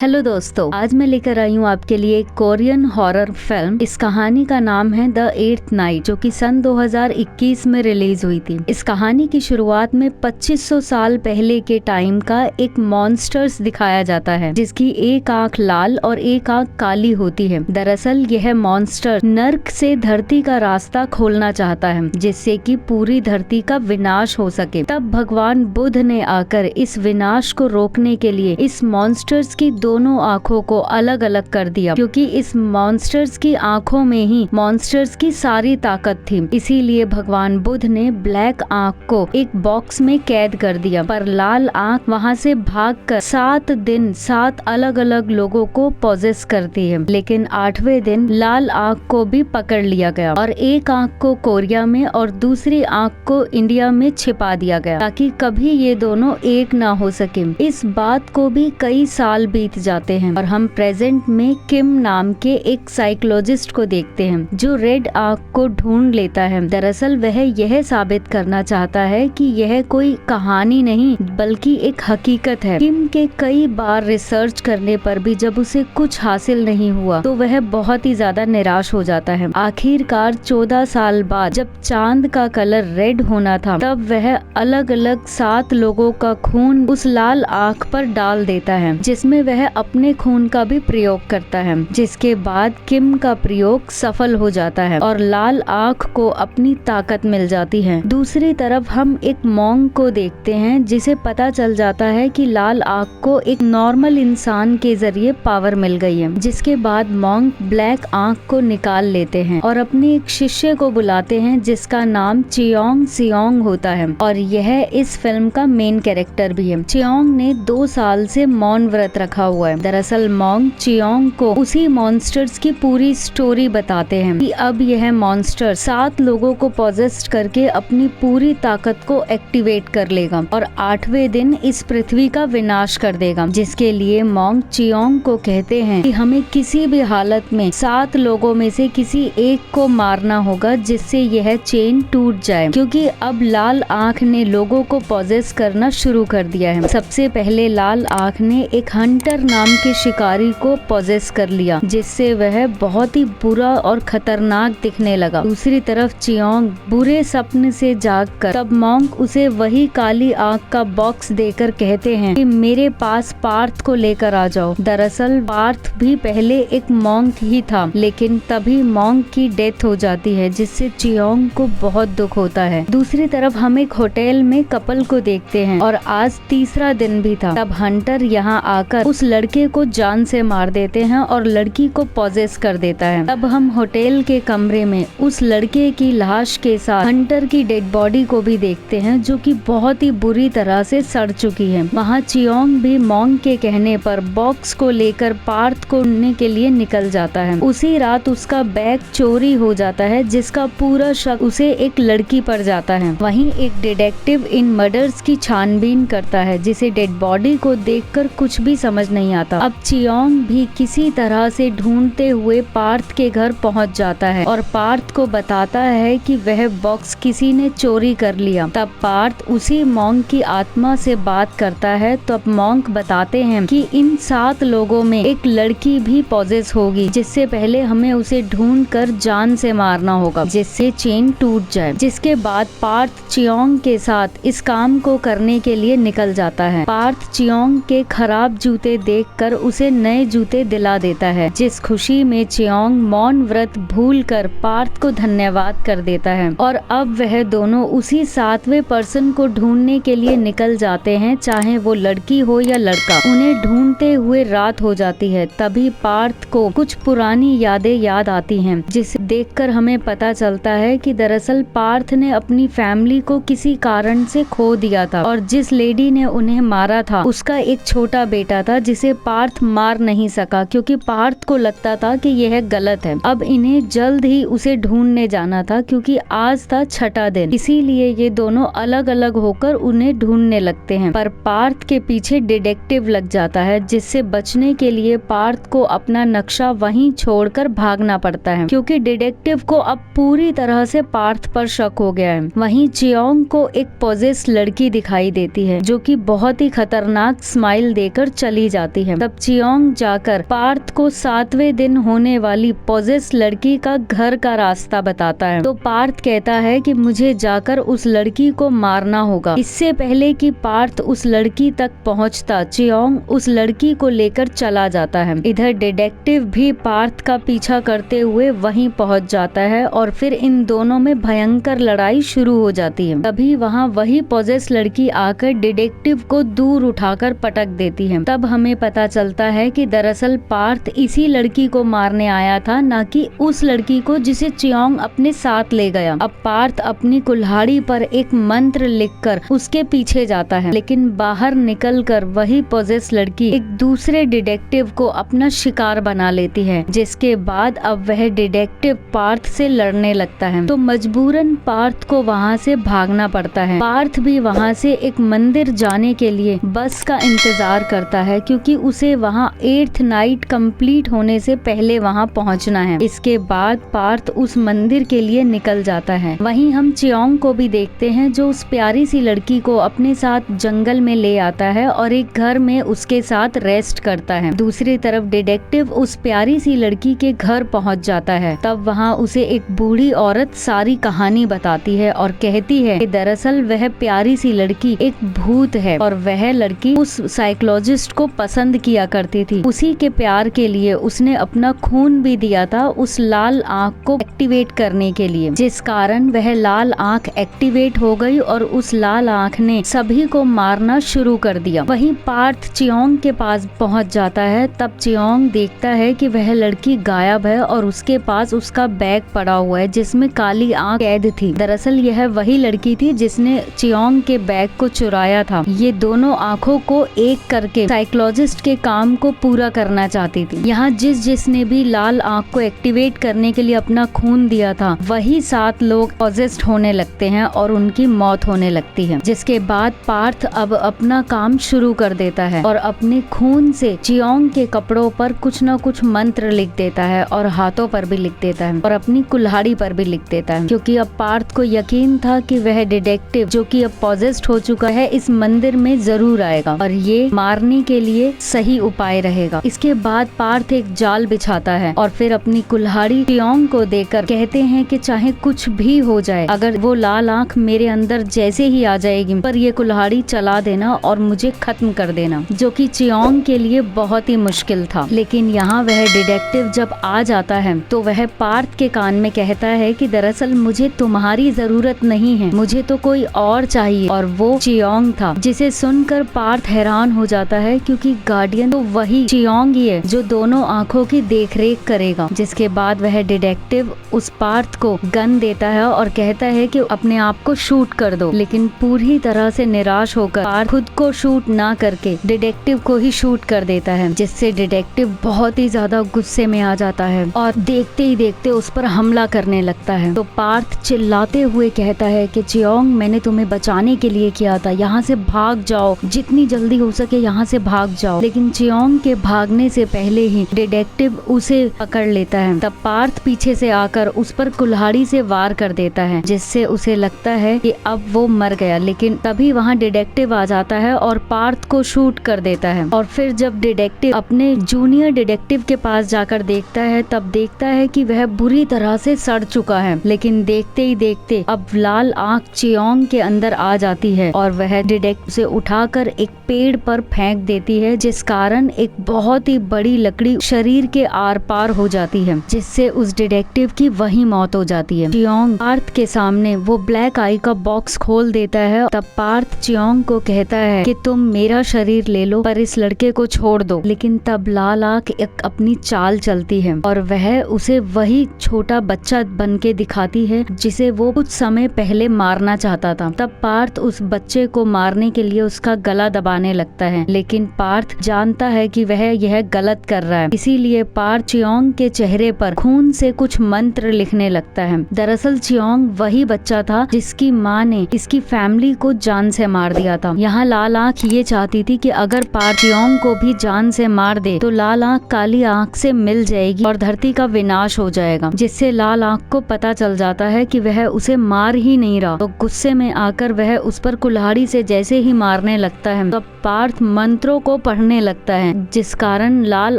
Hello दोस्तों, आज मैं लेकर आई हूँ आपके लिए एक कोरियन हॉरर फिल्म। इस कहानी का नाम है द एट्थ नाइट, जो कि सन 2021 में रिलीज हुई थी। इस कहानी की शुरुआत में 2500 साल पहले के टाइम का एक मॉन्स्टर्स दिखाया जाता है, जिसकी एक आंख लाल और एक आंख काली होती है। दरअसल यह मॉन्स्टर नर्क से धरती का रास्ता खोलना चाहता है, जिससे कि पूरी धरती का विनाश हो सके। तब भगवान बुद्ध ने आकर इस विनाश को रोकने के लिए इस मॉन्स्टर्स की दोनों आंखों को अलग अलग कर दिया, क्योंकि इस मॉन्स्टर्स की आंखों में ही मॉन्स्टर्स की सारी ताकत थी। इसीलिए भगवान बुद्ध ने ब्लैक आंख को एक बॉक्स में कैद कर दिया, पर लाल आंख वहां से भागकर 7 दिन 7 अलग अलग लोगों को पॉजेस करती है। लेकिन 8वें दिन लाल आंख को भी पकड़ लिया गया और एक आंख को कोरिया में और दूसरी आंख को इंडिया में छिपा दिया गया, ताकि कभी ये दोनों एक ना हो सके। इस बात को भी कई साल बीत जाते हैं और हम प्रेजेंट में किम नाम के एक साइकोलॉजिस्ट को देखते हैं, जो रेड आंख को ढूंढ लेता है। दरअसल वह यह साबित करना चाहता है कि यह कोई कहानी नहीं बल्कि एक हकीकत है। किम के कई बार रिसर्च करने पर भी जब उसे कुछ हासिल नहीं हुआ तो वह बहुत ही ज्यादा निराश हो जाता है। आखिरकार 14 साल बाद जब चांद का कलर रेड होना था, तब वह अलग अलग 7 लोगों का खून उस लाल आंख पर डाल देता है, जिसमें वह अपने खून का भी प्रयोग करता है। जिसके बाद किम का प्रयोग सफल हो जाता है और लाल आंख को अपनी ताकत मिल जाती है। दूसरी तरफ हम एक मॉन्क को देखते हैं, जिसे पता चल जाता है कि लाल आंख को एक नॉर्मल इंसान के जरिए पावर मिल गई है। जिसके बाद मॉन्क ब्लैक आंख को निकाल लेते हैं और अपने एक शिष्य को बुलाते हैं, जिसका नाम चियोंग सियोंग होता है और यह इस फिल्म का मेन कैरेक्टर भी है। चियोंग ने 2 साल से मौन व्रत रखा हुआ है। दरअसल मॉन्क चियोंग को उसी मॉन्स्टर्स की पूरी स्टोरी बताते हैं कि अब यह मॉन्स्टर 7 लोगों को पॉजेस्ट करके अपनी पूरी ताकत को एक्टिवेट कर लेगा और 8वें दिन इस पृथ्वी का विनाश कर देगा। जिसके लिए मॉन्क चियोंग को कहते हैं कि हमें किसी भी हालत में 7 लोगों में से किसी एक को मारना होगा, जिससे यह चेन टूट जाए, क्योंकि अब लाल आंख ने लोगों को पॉजेस करना शुरू कर दिया है। सबसे पहले लाल आंख ने एक हंटर नाम के शिकारी को पॉजेस कर लिया, जिससे वह बहुत ही बुरा और खतरनाक दिखने लगा। दूसरी तरफ चियोंग बुरे सपने से जागकर तब मॉन्क उसे वही काली आंख का बॉक्स देकर कहते हैं कि मेरे पास पार्थ को लेकर आ जाओ। दरअसल पार्थ भी पहले एक मॉन्क ही था, लेकिन तभी मॉन्क की डेथ हो जाती है, जिससे चियोंग को बहुत दुख होता है। दूसरी तरफ हम एक होटल में कपल को देखते हैं और आज तीसरा दिन भी था। तब हंटर यहाँ आकर उस लड़के को जान से मार देते हैं और लड़की को पॉजेस कर देता है। तब हम होटल के कमरे में उस लड़के की लाश के साथ हंटर की डेड बॉडी को भी देखते हैं, जो कि बहुत ही बुरी तरह से सड़ चुकी है। वहाँ चियोंग भी मॉन्क के कहने पर बॉक्स को लेकर पार्थ को ढूंढने के लिए निकल जाता है। उसी रात उसका बैग चोरी हो जाता है, जिसका पूरा शक उसे एक लड़की पर जाता है। वहीं एक डिटेक्टिव इन मर्डर्स की छानबीन करता है, जिसे डेड बॉडी को देखकर कुछ भी समझ नहीं आता। अब चियोंग भी किसी तरह से ढूंढते हुए पार्थ के घर पहुंच जाता है और पार्थ को बताता है कि वह बॉक्स किसी ने चोरी कर लिया। तब पार्थ उसी मॉन्क की आत्मा से बात करता है। तो अब मॉन्क बताते हैं कि इन 7 लोगों में एक लड़की भी पॉजेस होगी, जिससे पहले हमें उसे ढूंढ कर जान से मारना होगा, जिससे चेन टूट जाए। जिसके बाद पार्थ चियोंग के साथ इस काम को करने के लिए निकल जाता है। पार्थ चियोंग के खराब जूते देखकर उसे नए जूते दिला देता है, जिस खुशी में चियोंग मौन व्रत भूलकर पार्थ को धन्यवाद कर देता है। और अब वह दोनों उसी 7वें पर्सन को ढूंढने के लिए निकल जाते हैं, चाहे वो लड़की हो या लड़का। उन्हें ढूंढते हुए रात हो जाती है। तभी पार्थ को कुछ पुरानी यादें याद आती हैं, जिसे देखकर हमें पता चलता है कि दरअसल पार्थ ने अपनी फैमिली को किसी कारण से खो दिया था और जिस लेडी ने उन्हें मारा था उसका एक छोटा बेटा था, जिसे पार्थ मार नहीं सका, क्योंकि पार्थ को लगता था कि यह गलत है। अब इन्हें जल्द ही उसे ढूंढने जाना था क्योंकि आज था छठा दिन, इसीलिए ये दोनों अलग अलग होकर उन्हें ढूंढने लगते हैं। पर पार्थ के पीछे डिटेक्टिव लग जाता है, जिससे बचने के लिए पार्थ को अपना नक्शा वहीं छोड़कर भागना पड़ता है क्योंकि डिटेक्टिव को अब पूरी तरह से पार्थ पर शक हो गया है। वहीं चियोंग को एक पॉजेस लड़की दिखाई देती है जो कि बहुत ही खतरनाक स्माइल देकर चली जाती है। तब चियोंग जाकर पार्थ को 7वें दिन होने वाली पॉजेस लड़की का घर का रास्ता बताता है। तो पार्थ कहता है कि मुझे जाकर उस लड़की को मारना होगा। इससे पहले कि पार्थ उस लड़की तक पहुंचता, चियोंग उस लड़की को लेकर चला जाता है। इधर डिटेक्टिव भी पार्थ का पीछा करते हुए वहीं पहुंच जाता है और फिर इन दोनों में भयंकर लड़ाई शुरू हो जाती है। तभी वहाँ वही पॉजेस लड़की आकर डिटेक्टिव को दूर उठाकर पटक देती है। तब हमें पता चलता है कि दरअसल पार्थ इसी लड़की को मारने आया था, न कि उस लड़की को जिसे चियोंग अपने साथ ले गया। अब पार्थ अपनी कुल्हाड़ी पर एक मंत्र लिखकर उसके पीछे जाता है, लेकिन बाहर निकलकर वही पॉजेस लड़की एक दूसरे डिटेक्टिव को अपना शिकार बना लेती है, जिसके बाद अब वह डिटेक्टिव पार्थ से लड़ने लगता है। तो मजबूरन पार्थ को वहाँ से भागना पड़ता है। पार्थ भी वहाँ से एक मंदिर जाने के लिए बस का इंतजार करता है क्योंकि उसे वहाँ 8th नाइट कंप्लीट होने से पहले वहाँ पहुँचना है। इसके बाद पार्थ उस मंदिर के लिए निकल जाता है। वहीं हम चियोंग को भी देखते हैं जो उस प्यारी सी लड़की को अपने साथ जंगल में ले आता है और एक घर में उसके साथ रेस्ट करता है। दूसरी तरफ डिटेक्टिव उस प्यारी सी लड़की के घर पहुँच जाता है। तब वहाँ उसे एक बूढ़ी औरत सारी कहानी बताती है और कहती है कि दरअसल वह प्यारी सी लड़की एक भूत है और वह लड़की उस साइकोलॉजिस्ट को पसंद किया करती थी। उसी के प्यार के लिए उसने अपना खून भी दिया था उस लाल आँख को एक्टिवेट करने के लिए, जिस कारण वह लाल आँख एक्टिवेट हो गई और उस लाल आँख ने सभी को मारना शुरू कर दिया। वहीं पार्थ चियोंग के पास पहुंच जाता है। तब चियोंग देखता है कि वह लड़की गायब है और उसके पास उसका बैग पड़ा हुआ है जिसमें काली आँख कैद थी। दरअसल यह वही लड़की थी जिसने चियोंग के बैग को चुराया था। ये दोनों आँखों को एक करके साइकोलॉजिस्ट के काम को पूरा करना चाहती थी। यहाँ जिसने भी लाल आँख को एक्टिवेट करने के लिए अपना खून दिया था, वही 7 लोग पॉजेस्ड होने लगते हैं और उनकी मौत होने लगती है। जिसके बाद पार्थ अब अपना काम शुरू कर देता है और अपने खून से चियोंग के कपड़ों पर कुछ न कुछ मंत्र लिख देता है और हाथों पर भी लिख देता है और अपनी कुल्हाड़ी पर भी लिख देता है, क्योंकि अब पार्थ को यकीन था कि वह डिटेक्टिव जो कि अब पॉजेस्ड हो चुका है इस मंदिर में जरूर आएगा और ये मारने के लिए सही उपाय रहेगा। इसके बाद पार्थ एक जाल बिछाता है और फिर अपनी कुल्हाड़ी चियोंग को देकर कहते हैं कि चाहे कुछ भी हो जाए, अगर वो लाल आँख मेरे अंदर जैसे ही आ जाएगी पर ये कुल्हाड़ी चला देना और मुझे खत्म कर देना, जो कि चियोंग के लिए बहुत ही मुश्किल था। लेकिन यहाँ वह डिटेक्टिव जब आ जाता है तो वह पार्थ के कान में कहता है कि दरअसल मुझे तुम्हारी जरूरत नहीं है, मुझे तो कोई और चाहिए। और वो चियोंग था, जिसे सुनकर पार्थ हैरान हो जाता है क्योंकि गार्डियन तो वही चियोंग ही है जो दोनों आँखों की देखरेख करेगा। जिसके बाद वह डिटेक्टिव उस पार्थ को गन देता है और कहता है कि अपने आप को शूट कर दो, लेकिन पूरी तरह से निराश होकर पार्थ खुद को शूट ना करके डिटेक्टिव को ही शूट कर देता है, जिससे डिटेक्टिव बहुत ही ज्यादा गुस्से में आ जाता है और देखते ही देखते उस पर हमला करने लगता है। तो पार्थ चिल्लाते हुए कहता है कि चियोंग मैंने तुम्हें बचाने के लिए किया था, यहाँ से भाग जाओ, जितनी जल्दी हो सके यहाँ से भाग जाओ। लेकिन चियोंग के भागने से पहले ही डिटेक्टिव उसे पकड़ लेता है। तब पार्थ पीछे से आकर उस पर कुल्हाड़ी से वार कर देता है, जिससे उसे लगता है कि अब वो मर गया। लेकिन तभी वहाँ डिटेक्टिव आ जाता है और पार्थ को शूट कर देता है। और फिर जब डिटेक्टिव अपने जूनियर डिटेक्टिव के पास जाकर देखता है तब देखता है कि वह बुरी तरह से सड़ चुका है। लेकिन देखते ही देखते अब लाल आँख चियोंग के अंदर आ जाती है और वह डिटेक्टिव से उठाकर एक पेड़ पर फेंक देती है, जिस कारण एक बहुत ही बड़ी लकड़ी शरीर के आर पार हो जाती है, जिससे उस डिटेक्टिव की वही मौत हो जाती है। चियोंग पार्थ के सामने वो ब्लैक आई का बॉक्स खोल देता है। तब पार्थ चियोंग को कहता है कि तुम मेरा शरीर ले लो पर इस लड़के को छोड़ दो। लेकिन तब लाल आँख एक अपनी चाल चलती है और वह उसे वही छोटा बच्चा बन के दिखाती है जिसे वो कुछ समय पहले मारना चाहता था। तब पार्थ उस बच्चे को मारने के लिए उसका गला दबाने लगता है, लेकिन पार्थ जानता है कि वह यह गलत कर रहा है, इसीलिए पार्थ चियोंग के चेहरे पर खून से कुछ मंत्र लिखने लगता है। दरअसल चियोंग वही बच्चा था जिसकी माँ ने इसकी फैमिली को जान से मार दिया था। यहाँ लाल आंख ये चाहती थी कि अगर पार्थ चियोंग को भी जान से मार दे तो लाल आंख काली आंख से मिल जाएगी और धरती का विनाश हो जाएगा, जिससे लाल आंख को पता चल जाता है कि वह उसे मार ही नहीं रहा। तो गुस्से में आकर वह उस पर कुल्हाड़ी से जैसे ही मारने लगता है तो पार्थ मंत्रों को पढ़ने लगता है, जिस कारण लाल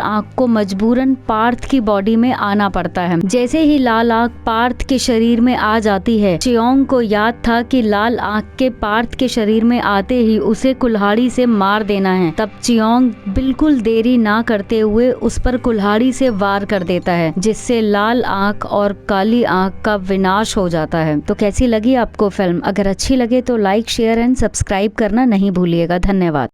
आंख को मजबूरन पार्थ की बॉडी में आना पड़ता है। जैसे ही लाल आंख पार्थ के शरीर में आ जाती है, चियोंग को याद था कि लाल आंख के पार्थ के शरीर में आते ही उसे कुल्हाड़ी से मार देना है। तब चियोंग बिल्कुल देरी ना करते हुए उस पर कुल्हाड़ी से वार कर देता है, जिससे लाल आंख और काली आंख का विनाश हो जाता है। तो कैसी लगी आपको फिल्म? अगर अच्छी लगे तो लाइक, शेयर एंड सब्सक्राइब करना नहीं भूलिएगा। धन्यवाद।